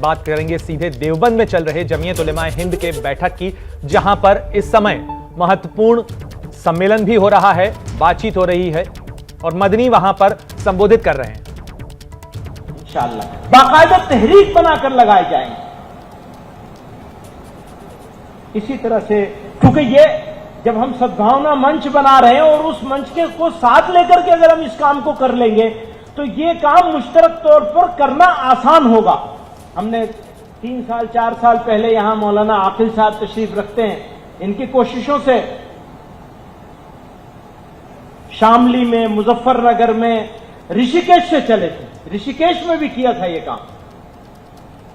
बात करेंगे सीधे देवबंद में चल रहे जमीयत उलेमाए हिंद के बैठक की, जहां पर इस समय महत्वपूर्ण सम्मेलन भी हो रहा है, बातचीत हो रही है और मदनी वहां पर संबोधित कर रहे हैं। इंशाअल्लाह बाकायदा तहरीक बनाकर लगाए जाएंगे। इसी तरह से, क्योंकि ये जब हम सद्भावना मंच बना रहे हैं और उस मंच के को साथ लेकर के अगर हम इस काम को कर लेंगे तो ये काम मुश्तरक तौर पर करना आसान होगा। हमने 3 साल 4 साल पहले यहां मौलाना आकिल साहब तशरीफ रखते हैं, इनकी कोशिशों से शामली में, मुजफ्फरनगर में, ऋषिकेश से चले थे, ऋषिकेश में भी किया था ये काम।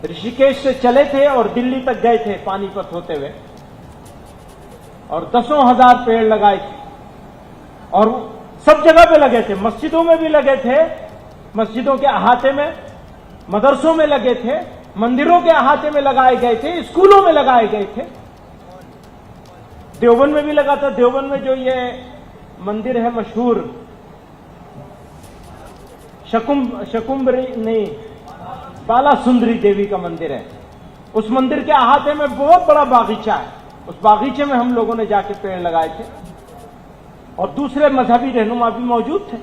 ऋषिकेश से चले थे और दिल्ली तक गए थे पानीपत होते हुए और 10,000 पेड़ लगाए थे और सब जगह पे लगे थे, मस्जिदों में भी लगे थे, मस्जिदों के अहाते में, मदरसों में लगे थे, मंदिरों के अहाते में लगाए गए थे, स्कूलों में लगाए गए थे, देवबंद में भी लगा था। देवबंद में जो ये मंदिर है मशहूर, शकुम्भरी नहीं, बाला सुंदरी देवी का मंदिर है, उस मंदिर के अहाते में बहुत बड़ा बागीचा है, उस बागीचे में हम लोगों ने जाके पेड़ लगाए थे और दूसरे मजहबी रहनुमा भी मौजूद थे।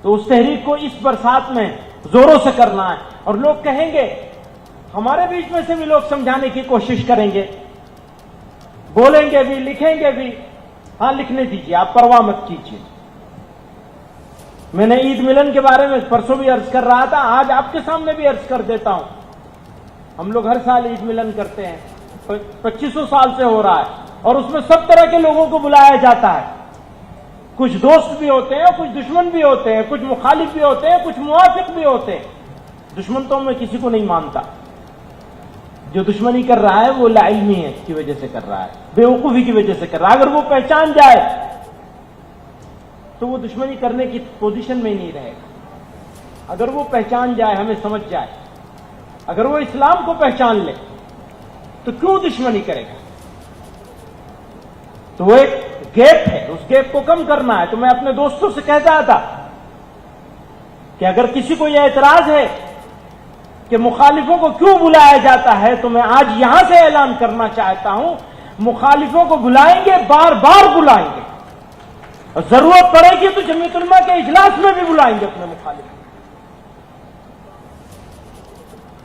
तो उस तहरीक को इस बरसात में जोरों से करना है और लोग कहेंगे, हमारे बीच में से भी लोग समझाने की कोशिश करेंगे, बोलेंगे भी, लिखेंगे भी। हां, लिखने दीजिए, आप परवाह मत कीजिए। मैंने ईद मिलन के बारे में परसों भी अर्ज कर रहा था, आज आपके सामने भी अर्ज कर देता हूं। हम लोग हर साल ईद मिलन करते हैं, 2500 साल से हो रहा है और उसमें सब तरह के लोगों को बुलाया जाता है। कुछ दोस्त भी होते हैं, कुछ दुश्मन भी होते हैं, कुछ मुखालिफ भी होते हैं, कुछ मुवाफिक भी होते हैं। दुश्मन तो मैं किसी को नहीं मानता, जो दुश्मनी कर रहा है वो लाइल्मी है की वजह से कर रहा है, बेवकूफी की वजह से कर रहा है। अगर वो पहचान जाए तो वो दुश्मनी करने की पोजीशन में ही नहीं रहेगा। अगर वो पहचान जाए, हमें समझ जाए, अगर वो इस्लाम को पहचान ले तो क्यों दुश्मनी करेगा। तो वो एक गैप है, उस गैप को कम करना है। तो मैं अपने दोस्तों से कहता था कि अगर किसी को यह एतराज है कि मुखालिफों को क्यों बुलाया जाता है, तो मैं आज यहां से ऐलान करना चाहता हूं, मुखालिफों को बुलाएंगे, बार बार बुलाएंगे और जरूरत पड़ेगी तो जमीयत उलमा के इजलास में भी बुलाएंगे अपने मुखालिफ।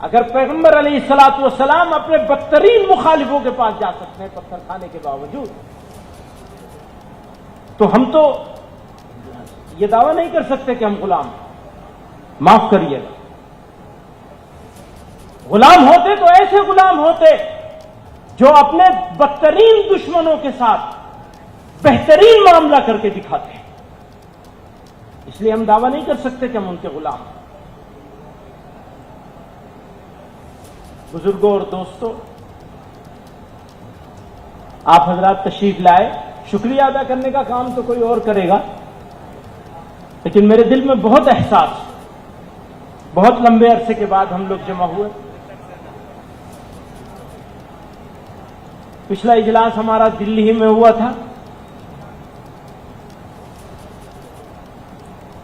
अगर पैगंबर अलैहिस्सलातु वस्सलाम अपने बदतरीन मुखालिफों के पास जा सकते हैं पत्थर खाने के बावजूद, तो हम तो ये दावा नहीं कर सकते कि हम गुलाम। माफ करिएगा, गुलाम होते तो ऐसे गुलाम होते जो अपने बदतरीन दुश्मनों के साथ बेहतरीन मामला करके दिखाते हैं। इसलिए हम दावा नहीं कर सकते कि हम उनके गुलाम। बुजुर्गों और दोस्तों, आप हजरात तशरीफ लाए, शुक्रिया अदा करने का काम तो कोई और करेगा, लेकिन मेरे दिल में बहुत एहसास, बहुत लंबे अरसे के बाद हम लोग जमा हुए। पिछला इजलास हमारा दिल्ली ही में हुआ था।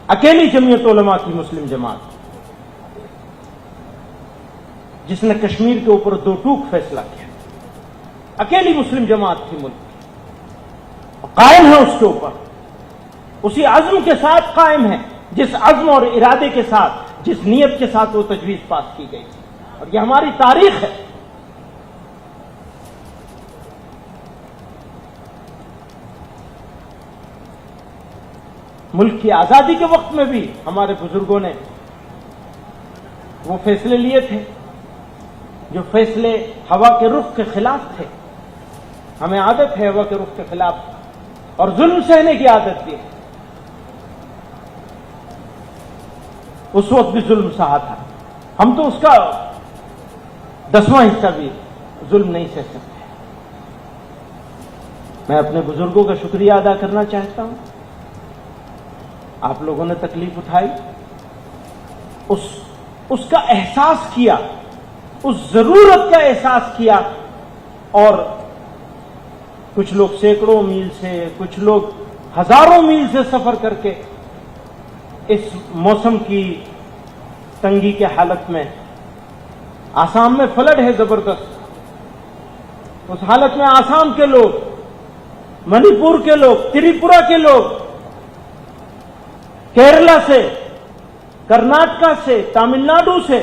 अकेली जमीयत उलमा की मुस्लिम जमात, जिसने कश्मीर के ऊपर 2 टूक फैसला किया, अकेली मुस्लिम जमात थी मुल्क, कायम है उसके ऊपर, उसी अज़्म के साथ कायम है, जिस अज़्म और इरादे के साथ, जिस नीयत के साथ वो तजवीज पास की गई। और ये हमारी तारीख है। मुल्क की आजादी के वक्त में भी हमारे बुजुर्गों ने वो फैसले लिए थे जो फैसले हवा के रुख के खिलाफ थे। हमें आदत है हवा के रुख के खिलाफ और जुल्म सहने की आदत भी है। उस वक्त भी जुल्म सहा था, हम तो उसका 10वां हिस्सा भी जुल्म नहीं सह सकते। मैं अपने बुजुर्गों का शुक्रिया अदा करना चाहता हूं। आप लोगों ने तकलीफ उठाई, उसका एहसास किया, उस जरूरत का एहसास किया, और कुछ लोग सैकड़ों मील से, कुछ लोग हजारों मील से सफर करके इस मौसम की तंगी के हालत में, आसाम में फ्लड है जबरदस्त, उस हालत में आसाम के लोग, मणिपुर के लोग, त्रिपुरा के लोग, केरला से, कर्नाटका से, तमिलनाडु से,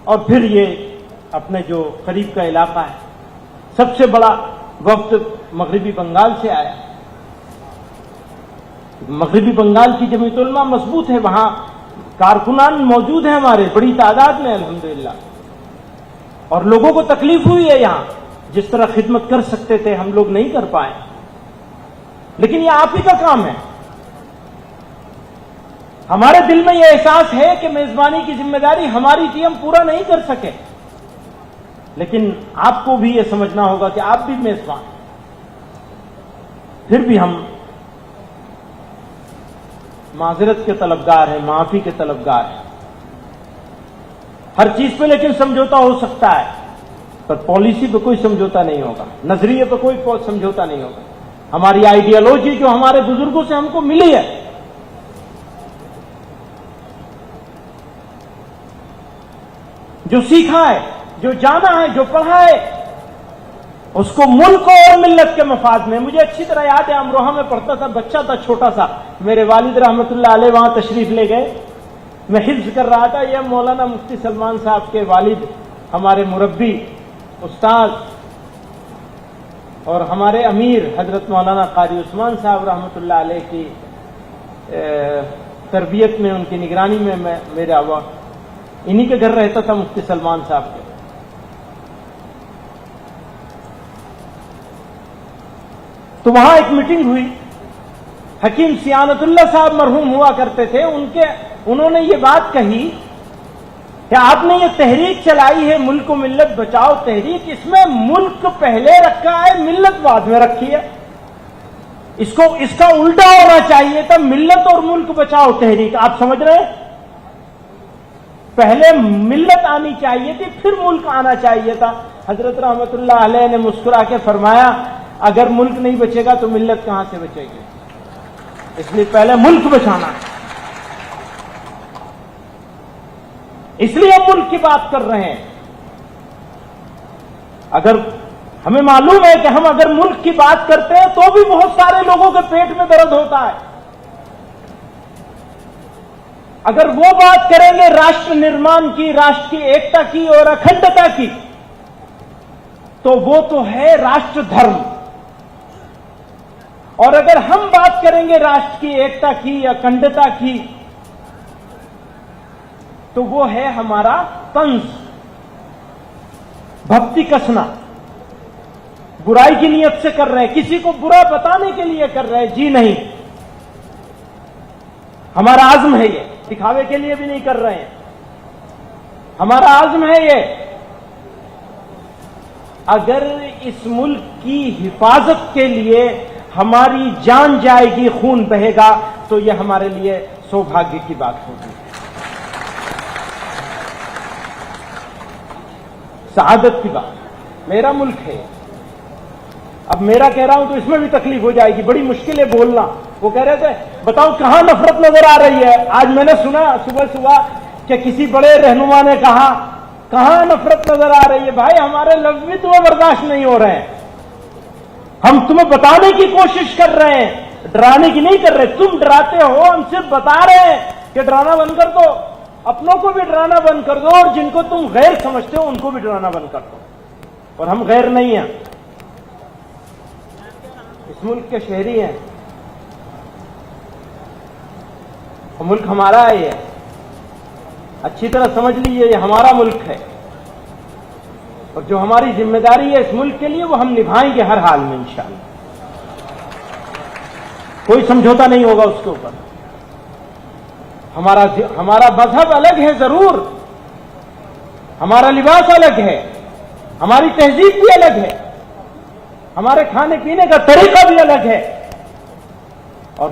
और फिर ये अपने जो करीब का इलाका है, सबसे बड़ा वक्त मगरिबी बंगाल से आया। मगरिबी बंगाल की जमीयत उलमा मजबूत है, वहां कारकुनान मौजूद हैं हमारे बड़ी तादाद में अल्हम्दुलिल्लाह, और लोगों को तकलीफ हुई है यहां, जिस तरह खिदमत कर सकते थे हम लोग नहीं कर पाए, लेकिन ये आप ही का काम है। हमारे दिल में यह एहसास है कि मेजबानी की जिम्मेदारी हमारी थी, हम पूरा नहीं कर सके, लेकिन आपको भी यह समझना होगा कि आप भी मेजबान, फिर भी हम माजरत के तलबगार हैं, माफी के तलबगार हैं। हर चीज पे लेकिन समझौता हो सकता है, पर पॉलिसी पे कोई समझौता नहीं होगा, नजरिए पे कोई समझौता नहीं होगा। हमारी आइडियोलॉजी जो हमारे बुजुर्गों से हमको मिली है, जो सीखा है, जो जाना है, जो पढ़ा है, उसको मुल्क और मिल्लत के मफाद में। मुझे अच्छी तरह याद है, अमरोहा में पढ़ता था, बच्चा था छोटा सा, मेरे वालिद रहमतुल्लाह अलैह वहां तशरीफ ले गए, मैं हिफ्ज कर रहा था। यह मौलाना मुफ्ती सलमान साहब के वालिद, हमारे मुरब्बी उस्ताद और हमारे अमीर हजरत मौलाना कारी उस्मान साहब रहमतुल्लाह अलैह की तरबियत में, उनकी निगरानी में मैं मेरा इन्हीं के घर रहता था, मुफ्ती सलमान साहब के। तो वहां एक मीटिंग हुई, हकीम सियानतुल्लाह साहब मरहूम हुआ करते थे, उन्होंने ये बात कही कि आपने ये तहरीक चलाई है, मुल्क को मिल्लत बचाओ तहरीक, इसमें मुल्क पहले रखा है, मिल्लत बाद में रखी है। इसका उल्टा होना चाहिए था, मिल्लत और मुल्क बचाओ तहरीक। आप समझ रहे हैं? पहले मिल्लत आनी चाहिए थी, फिर मुल्क आना चाहिए था। हजरत रहमतुल्लाह अलैह ने मुस्कुरा के फरमाया, अगर मुल्क नहीं बचेगा तो मिल्लत कहां से बचेगी, इसलिए पहले मुल्क बचाना है। इसलिए हम मुल्क की बात कर रहे हैं। अगर हमें मालूम है कि हम अगर मुल्क की बात करते हैं तो भी बहुत सारे लोगों के पेट में दर्द होता है। अगर वो बात करेंगे राष्ट्र निर्माण की, राष्ट्र की एकता की और अखंडता की, तो वो तो है राष्ट्र धर्म। और अगर हम बात करेंगे राष्ट्र की एकता की, अखंडता की, तो वो है हमारा तंज, भक्ति कसना। बुराई की नीयत से कर रहे हैं, किसी को बुरा बताने के लिए कर रहे हैं, जी नहीं। हमारा आज़म है ये, दिखावे के लिए भी नहीं कर रहे हैं, हमारा आज़म है ये। अगर इस मुल्क की हिफाजत के लिए हमारी जान जाएगी, खून बहेगा, तो यह हमारे लिए सौभाग्य की बात होगी, सआदत की बात। मेरा मुल्क है, अब मेरा कह रहा हूं तो इसमें भी तकलीफ हो जाएगी, बड़ी मुश्किल है बोलना। वो कह रहे थे बताओ कहां नफरत नजर आ रही है। आज मैंने सुना सुबह सुबह कि किसी बड़े रहनुमा ने कहा कहां नफरत नजर आ रही है। भाई हमारे लफ्ज भी तुम्हें बर्दाश्त नहीं हो रहे हैं, हम तुम्हें बताने की कोशिश कर रहे हैं, डराने की नहीं कर रहे। तुम डराते हो, हम सिर्फ बता रहे हैं कि डराना बंद कर दो, अपनों को भी डराना बंद कर दो, और जिनको तुम गैर समझते हो उनको भी डराना बंद कर दो। और हम गैर नहीं हैं, इस मुल्क के शहरी हैं, मुल्क हमारा है, ये अच्छी तरह समझ लीजिए, ये हमारा मुल्क है। और जो हमारी जिम्मेदारी है इस मुल्क के लिए, वो हम निभाएंगे हर हाल में इंशाअल्लाह। कोई समझौता नहीं होगा उसके ऊपर। हमारा मजहब अलग है जरूर, हमारा लिबास अलग है, हमारी तहजीब भी अलग है, हमारे खाने पीने का तरीका भी अलग है। और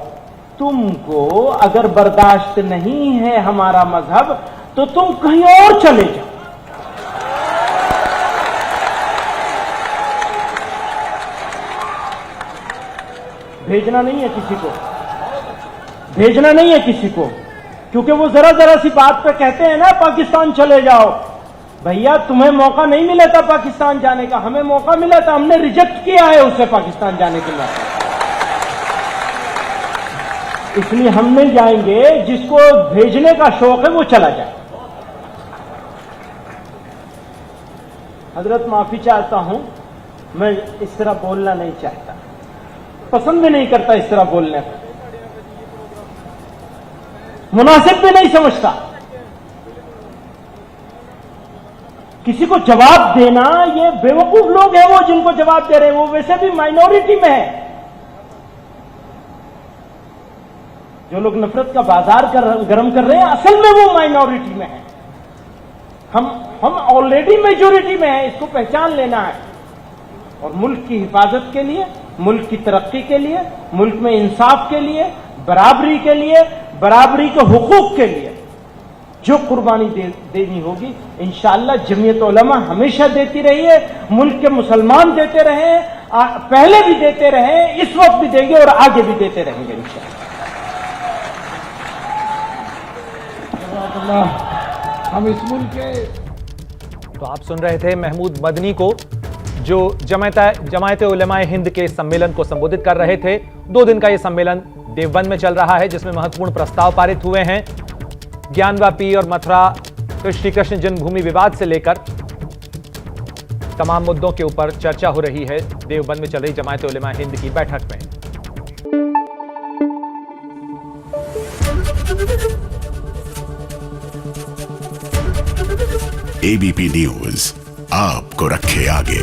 तुमको अगर बर्दाश्त नहीं है हमारा मजहब, तो तुम कहीं और चले जाओ। भेजना नहीं है किसी को, भेजना नहीं है किसी को क्योंकि वो जरा जरा सी बात पे कहते हैं ना पाकिस्तान चले जाओ। भैया तुम्हें मौका नहीं मिला था पाकिस्तान जाने का, हमें मौका मिला था, हमने रिजेक्ट किया है उसे पाकिस्तान जाने के लिए। इसलिए हम नहीं जाएंगे, जिसको भेजने का शौक है वो चला जाए। हजरत माफी चाहता हूं, मैं इस तरह बोलना नहीं चाहता, पसंद भी नहीं करता इस तरह बोलने को, मुनासिब भी नहीं समझता। किसी को जवाब देना, ये बेवकूफ लोग हैं वो जिनको जवाब दे रहे हैं, वो वैसे भी माइनॉरिटी में है। जो लोग नफरत का बाजार गर्म कर रहे हैं असल में वो माइनॉरिटी में है। हम ऑलरेडी मेजोरिटी में है, इसको पहचान लेना है। और मुल्क की हिफाजत के लिए, मुल्क की तरक्की के लिए, मुल्क में इंसाफ के लिए, बराबरी के लिए, बराबरी के हुकूक के लिए जो कुर्बानी देनी होगी इंशाअल्लाह जमीयत उलमा हमेशा देती रही है, मुल्क के मुसलमान देते रहे, पहले भी देते रहे, इस वक्त भी देंगे और आगे भी देते रहेंगे इंशाअल्लाह। हम इस मुल्क के तो आप सुन रहे थे महमूद मदनी को, जो जमायत उलमाए हिंद के सम्मेलन को संबोधित कर रहे थे। 2 दिन का यह सम्मेलन देवबंद में चल रहा है, जिसमें महत्वपूर्ण प्रस्ताव पारित हुए हैं। ज्ञानवापी और मथुरा श्री कृष्ण जन्मभूमि विवाद से लेकर तमाम मुद्दों के ऊपर चर्चा हो रही है देवबंद में चल रही जमायत उलमाए हिंद की बैठक में। एबीपी न्यूज आपको रखे आगे।